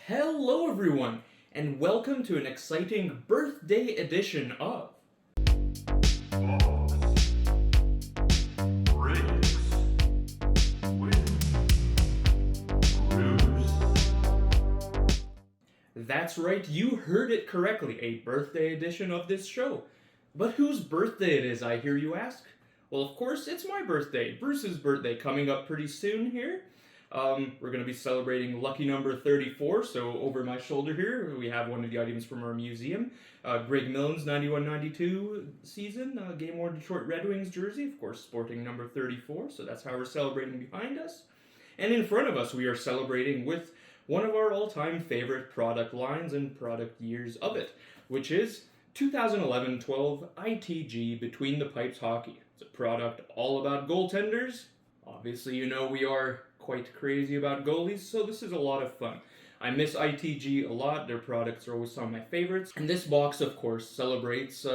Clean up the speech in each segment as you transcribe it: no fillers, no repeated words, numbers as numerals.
Hello everyone, and welcome to an exciting birthday edition of That's right, you heard it correctly, a birthday edition of this show. But whose birthday it is, I hear you ask? Well, of course, it's my birthday, Bruce's birthday, coming up pretty soon here. We're going to be celebrating lucky number 34, so over my shoulder here, we have one of the items from our museum. Greg Millen's 91-92 season, game-worn Detroit Red Wings jersey, of course, sporting number 34, so that's how we're celebrating behind us. And in front of us, we are celebrating with one of our all-time favorite product lines and product years of it, which is 2011-12 ITG Between the Pipes Hockey. It's a product all about goaltenders. Obviously, you know we are quite crazy about goalies, so this is a lot of fun. I miss ITG a lot. Their products are always some of my favorites. And this box, of course, celebrates,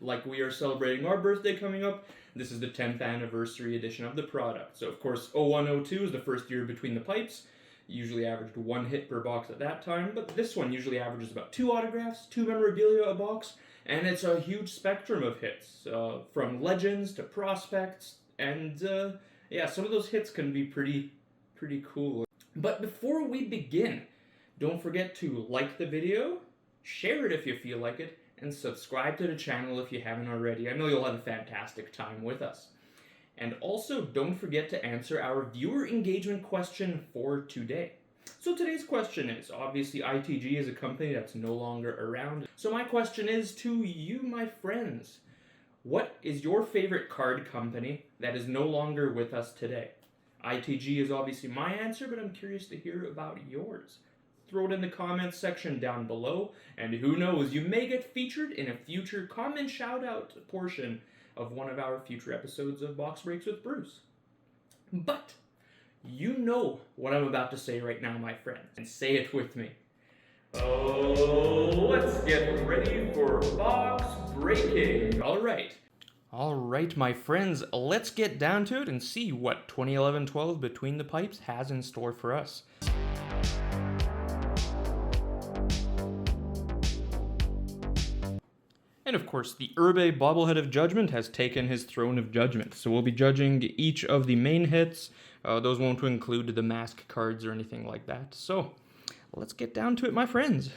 like we are celebrating our birthday coming up. This is the 10th anniversary edition of the product. So, of course, 01-02 is the first year Between the Pipes. Usually averaged one hit per box at that time, but this one usually averages about 2 autographs, 2 memorabilia a box, and it's a huge spectrum of hits, from legends to prospects, and yeah, some of those hits can be pretty cool. But before we begin, don't forget to like the video, share it if you feel like it, and subscribe to the channel if you haven't already. I know you'll have a fantastic time with us. And also, don't forget to answer our viewer engagement question for today. So today's question is, obviously ITG is a company that's no longer around. So my question is to you, my friends. What is your favorite card company that is no longer with us today? ITG is obviously my answer, but I'm curious to hear about yours. Throw it in the comments section down below, and who knows, you may get featured in a future comment shout-out portion of one of our future episodes of Box Breaks with Bruce. But you know what I'm about to say right now, my friends, and say it with me. Oh, let's get ready for box breaking. All right, my friends, let's get down to it and see what 2011-12 Between the Pipes has in store for us. And of course, the Urbe bobblehead of judgment has taken his throne of judgment. So we'll be judging each of the main hits. Those won't include the mask cards or anything like that. So let's get down to it, my friends.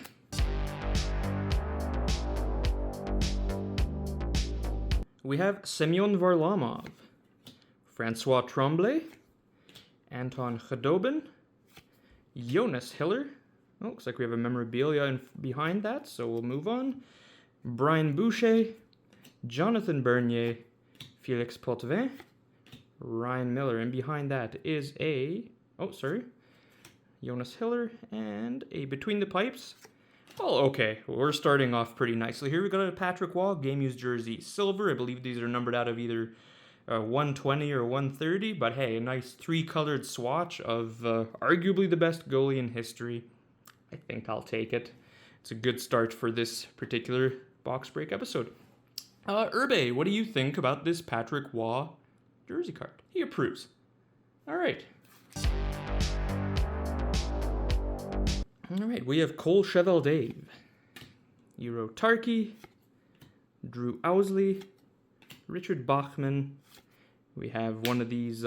We have Semyon Varlamov, Francois Tremblay, Anton Khudobin, Jonas Hiller. Oh, looks like we have a memorabilia behind that, so we'll move on. Brian Boucher, Jonathan Bernier, Felix Potvin, Ryan Miller, and behind that is Jonas Hiller, and a Between the Pipes. Oh, okay, we're starting off pretty nicely here. We got a Patrick Waugh, game used jersey, silver. I believe these are numbered out of either 120 or 130, but hey, a nice 3-colored swatch of arguably the best goalie in history. I think I'll take it. It's a good start for this particular box break episode. Urbe, what do you think about this Patrick Waugh jersey card? He approves. All right, we have Cole Chevel-Dave, Euro Tarky, Drew Owsley, Richard Bachman. We have one of these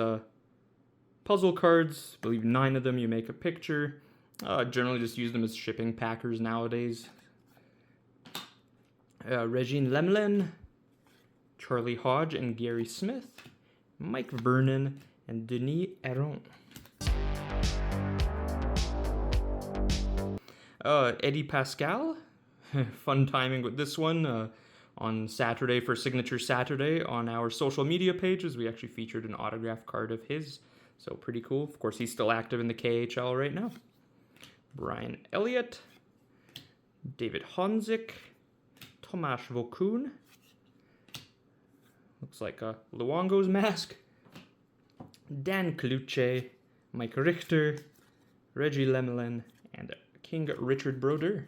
puzzle cards. I believe 9 of them. You make a picture. Generally just use them as shipping packers nowadays. Regine Lemelin, Charlie Hodge and Gary Smith, Mike Vernon, and Denis Aron. Eddie Pascal, fun timing with this one. On Saturday for Signature Saturday on our social media pages, we actually featured an autograph card of his. So pretty cool. Of course, he's still active in the KHL right now. Brian Elliott, David Honzik, Tomasz Vokun, looks like a Luongo's mask, Dan Kluche, Mike Richter, Reggie Lemelin, and King Richard Brodeur.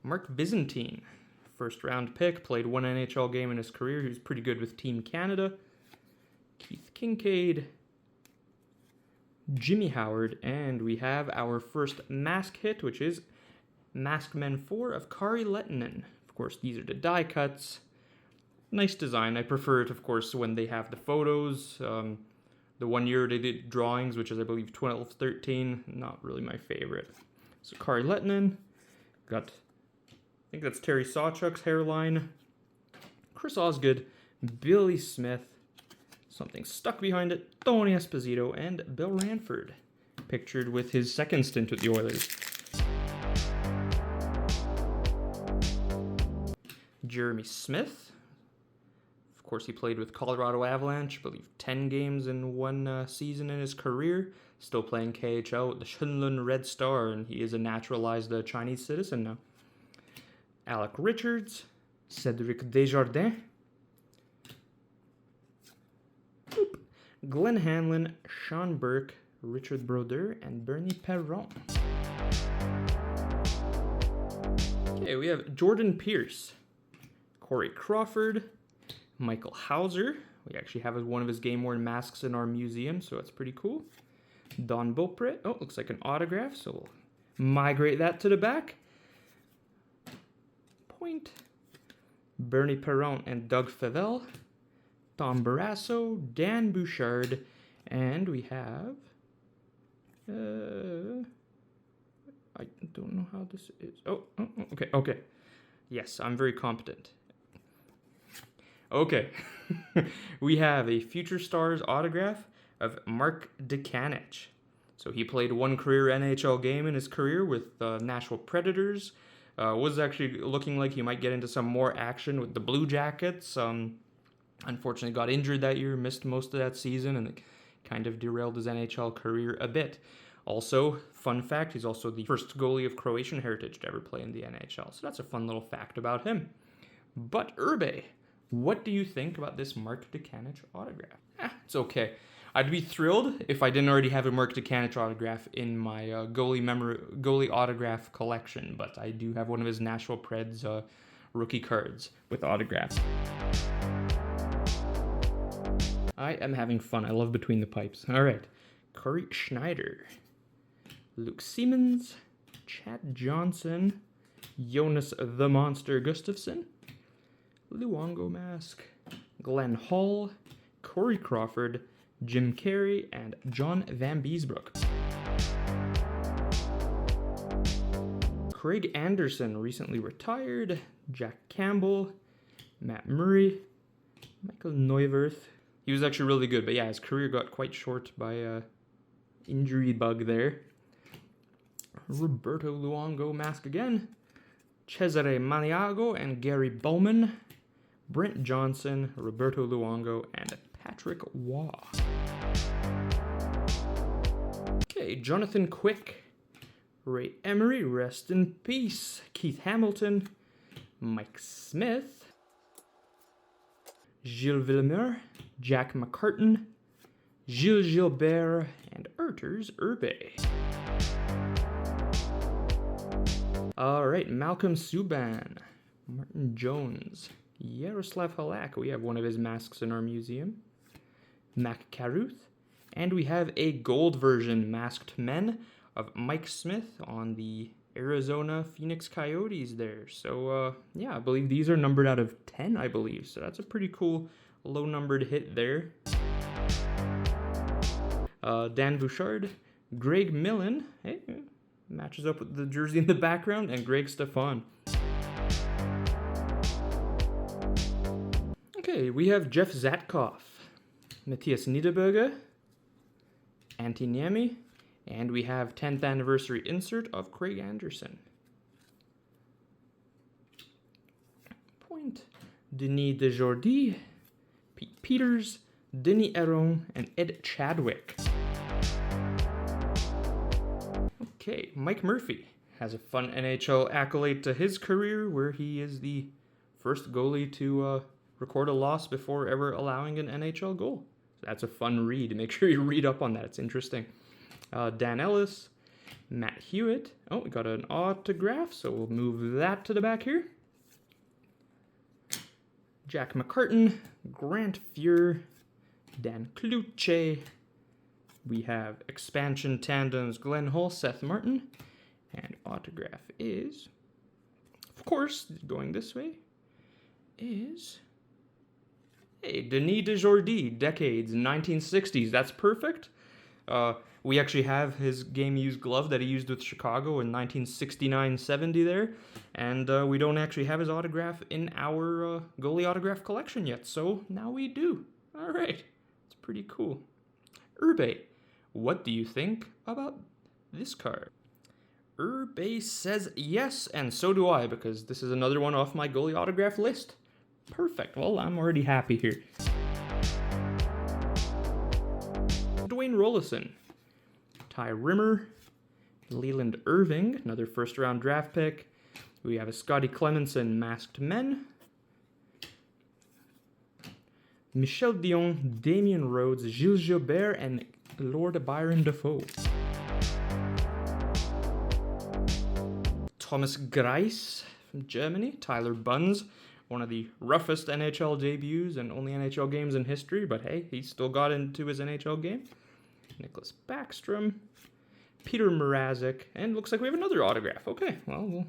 Mark Byzantine, first round pick, played 1 NHL game in his career. He was pretty good with Team Canada. Keith Kincaid, Jimmy Howard, and we have our first mask hit, which is Masked Men 4 of Kari Lettinen. Of course, these are the die cuts. Nice design. I prefer it, of course, when they have the photos. The one year they did drawings, which is, I believe, 12-13. Not really my favorite. So Kari Lettinen. Got, I think that's Terry Sawchuk's hairline. Chris Osgood. Billy Smith. Something stuck behind it. Tony Esposito and Bill Ranford. Pictured with his second stint with the Oilers. Jeremy Smith. Of course, he played with Colorado Avalanche, I believe 10 games in one season in his career. Still playing KHL with the Shunlun Red Star, and he is a naturalized Chinese citizen now. Alec Richards. Cedric Desjardins. Boop. Glenn Hanlon, Sean Burke, Richard Brodeur, and Bernie Perron. Okay, we have Jordan Pierce, Corey Crawford, Michael Hauser. We actually have one of his game-worn masks in our museum, so that's pretty cool. Don Beaupre. Oh, looks like an autograph, so we'll migrate that to the back. Point. Bernie Perron and Doug Favell. Tom Barrasso, Dan Bouchard, and we have... I don't know how this is. Okay. Yes, I'm very competent. Okay. We have a Future Stars autograph of Mark DeCanich. So he played one career NHL game in his career with Nashville Predators. Was actually looking like he might get into some more action with the Blue Jackets. Unfortunately got injured that year, missed most of that season, and it kind of derailed his NHL career a bit. Also, fun fact, he's also the first goalie of Croatian heritage to ever play in the NHL. So that's a fun little fact about him. But Urbe, what do you think about this Mark DeCanich autograph? It's okay. I'd be thrilled if I didn't already have a Mark DeCanich autograph in my goalie autograph collection, but I do have one of his Nashville Preds rookie cards with autographs. I am having fun. I love Between the Pipes. All right. Corey Schneider. Luke Siemens. Chad Johnson. Jonas the Monster Gustafsson. Luongo Mask. Glenn Hall. Corey Crawford. Jim Carey. And John Van Beesbrook. Craig Anderson recently retired. Jack Campbell. Matt Murray. Michael Neuwirth. He was actually really good, but yeah, his career got quite short by injury bug there. Roberto Luongo mask again. Cesare Maniago and Gary Bowman. Brent Johnson, Roberto Luongo, and Patrick Waugh. Okay, Jonathan Quick. Ray Emery, rest in peace. Keith Hamilton. Mike Smith. Gilles Villemeur, Jack McCartan, Gilles Gilbert, and Erters Urbe. All right, Malcolm Subban, Martin Jones, Yaroslav Halak. We have one of his masks in our museum. Mac Caruth, and we have a gold version Masked Men of Mike Smith on the Arizona Phoenix Coyotes there. So, yeah, I believe these are numbered out of 10, I believe. So that's a pretty cool low-numbered hit there. Dan Bouchard, Greg Millen, hey, matches up with the jersey in the background, and Greg Stefan. Okay, we have Jeff Zatkoff, Matthias Niederberger, Antti Niemi, and we have 10th anniversary insert of Craig Anderson. Point. Denis Desjardins, Pete Peters, Denis Aron, and Ed Chadwick. Okay, Mike Murphy has a fun NHL accolade to his career where he is the first goalie to record a loss before ever allowing an NHL goal. So that's a fun read. Make sure you read up on that. It's interesting. Dan Ellis, Matt Hewitt. Oh, we got an autograph, so we'll move that to the back here. Jack McCartan, Grant Fuhr, Dan Kluche, We have expansion tandems Glenn Hall, Seth Martin. And autograph is, of course, going this way, is, hey, Denis Desjardins, Decades, 1960s. That's perfect. We actually have his game-used glove that he used with Chicago in 1969-70 there. And we don't actually have his autograph in our goalie autograph collection yet, so now we do. All right, it's pretty cool. Urbe, what do you think about this card? Urbe says yes, and so do I, because this is another one off my goalie autograph list. Perfect. Well, I'm already happy here. Dwayne Rollison, Ty Rimmer, Leland Irving, another first-round draft pick. We have a Scotty Clemenson Masked Men, Michel Dion, Damian Rhodes, Gilles Gilbert, and Lord Byron Dafoe. Thomas Greiss from Germany, Tyler Bunz, one of the roughest NHL debuts and only NHL games in history, but hey, he still got into his NHL game. Nicholas Backstrom, Peter Mrazek, and looks like we have another autograph. Okay, well, we'll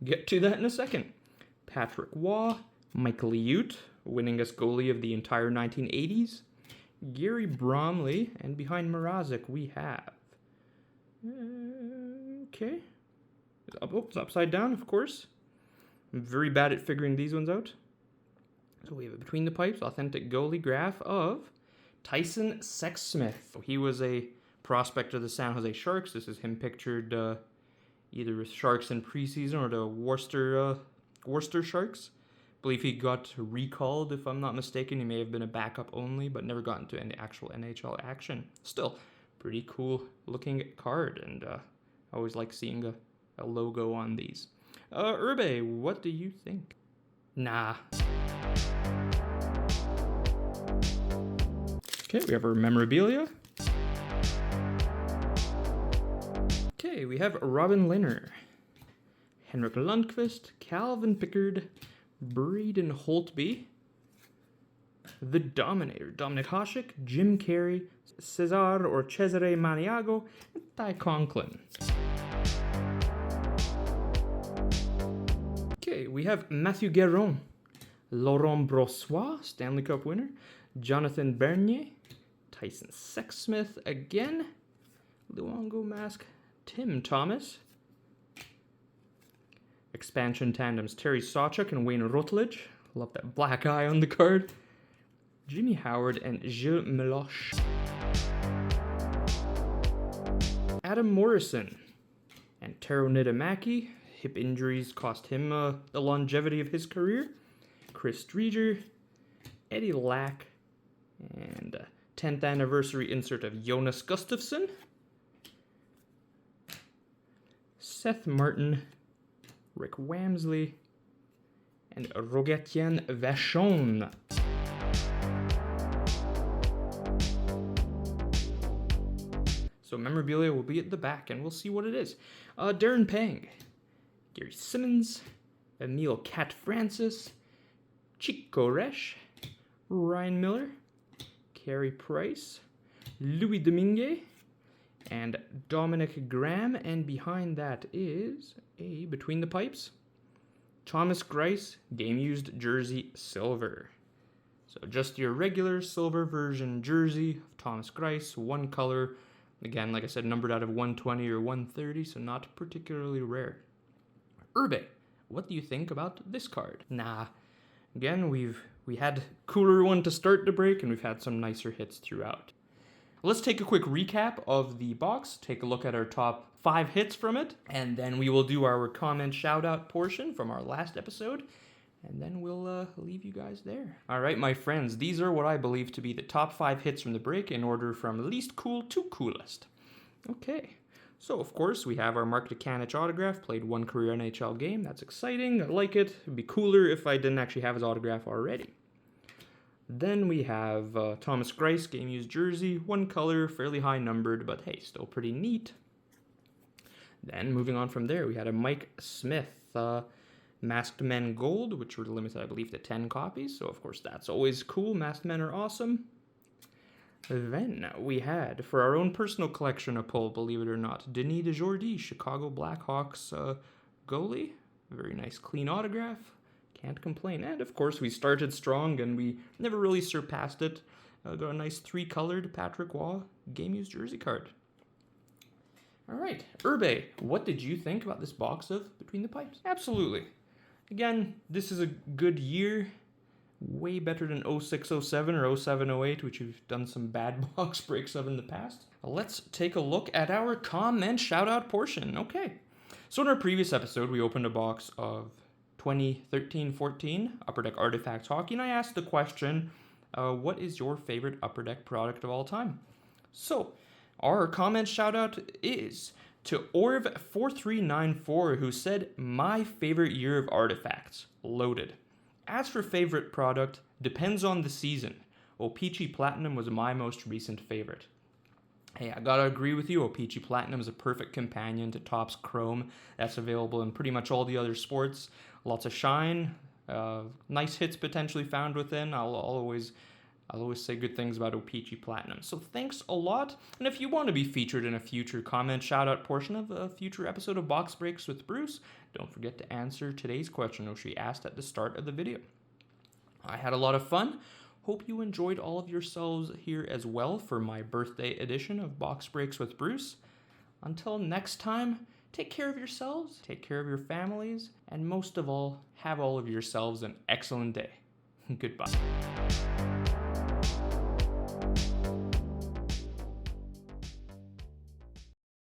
get to that in a second. Patrick Waugh, Michael Liut, winningest goalie of the entire 1980s. Gary Bromley, and behind Mrazek we have... Okay... it's upside down, of course. I'm very bad at figuring these ones out. So we have a Between the Pipes authentic goalie graph of Tyson Sexsmith. He was a prospect of the San Jose Sharks. This is him pictured either with Sharks in preseason or the Worcester Sharks. I believe he got recalled, if I'm not mistaken. He may have been a backup only, but never got into any actual NHL action. Still, pretty cool looking card, and I always like seeing a logo on these. Urbe, what do you think? Nah. Okay, we have our memorabilia. Okay, we have Robin Lehner, Henrik Lundqvist, Calvin Pickard, Braden Holtby, The Dominator, Dominic Hasek, Jim Carrey, Cesar or Cesare Maniago, and Ty Conklin. Okay, we have Matthew Guerin, Laurent Brossoit, Stanley Cup winner, Jonathan Bernier, Tyson Sexsmith again, Luongo Mask, Tim Thomas, expansion tandems Terry Sawchuk and Wayne Rutledge, love that black eye on the card, Jimmy Howard and Gilles Meloche, Adam Morrison and Taro Nitamaki. Hip injuries cost him the longevity of his career. Chris Streeter, Eddie Lack, and 10th anniversary insert of Jonas Gustafsson. Seth Martin, Rick Wamsley, and Rogetien Vachon. So memorabilia will be at the back, and we'll see what it is. Darren Pang, Gary Simmons, Emil Cat Francis, Chico Resch, Ryan Miller, Carey Price, Louis Domingue, and Dominic Graham. And behind that is a Between the Pipes, Thomas Greiss, game-used jersey silver. So just your regular silver version jersey of Thomas Greiss, one color. Again, like I said, numbered out of 120 or 130, so not particularly rare. Urbe, what do you think about this card? Nah. Again, we had cooler one to start the break, and we've had some nicer hits throughout. Let's take a quick recap of the box, take a look at our top 5 hits from it, and then we will do our comment shout-out portion from our last episode, and then we'll leave you guys there. All right, my friends, these are what I believe to be the top 5 hits from the break in order from least cool to coolest. Okay. So, of course, we have our Mark Dukanich autograph, played one career NHL game. That's exciting. I like it. It'd be cooler if I didn't actually have his autograph already. Then we have Thomas Greiss, game-used jersey, one color, fairly high numbered, but hey, still pretty neat. Then, moving on from there, we had a Mike Smith Masked Men Gold, which were limited, I believe, to 10 copies. So, of course, that's always cool. Masked Men are awesome. Then we had, for our own personal collection, a pull, believe it or not, Denis DeJordy, Chicago Blackhawks goalie. Very nice, clean autograph. Can't complain. And of course, we started strong and we never really surpassed it. Got a nice 3-colored Patrick Waugh game used jersey card. All right, Urbe, what did you think about this box of Between the Pipes? Absolutely. Again, this is a good year. Way better than 06-07 or 07-08, which we've done some bad box breaks of in the past. Let's take a look at our comment shout-out portion. Okay. So in our previous episode, we opened a box of 2013-14 Upper Deck Artifacts Hockey, and I asked the question, what is your favorite Upper Deck product of all time? So, our comment shout-out is to Orv4394, who said, my favorite year of Artifacts, loaded. As for favorite product, depends on the season. O-Pee-Chee Platinum was my most recent favorite. Hey, I gotta agree with you, O-Pee-Chee Platinum is a perfect companion to Topps Chrome. That's available in pretty much all the other sports. Lots of shine, nice hits potentially found within. I'll always say good things about O-Pee-Chee Platinum. So thanks a lot. And if you want to be featured in a future comment shout-out portion of a future episode of Box Breaks with Bruce, don't forget to answer today's question, which we asked at the start of the video. I had a lot of fun. Hope you enjoyed all of yourselves here as well for my birthday edition of Box Breaks with Bruce. Until next time, take care of yourselves, take care of your families, and most of all, have all of yourselves an excellent day. Goodbye.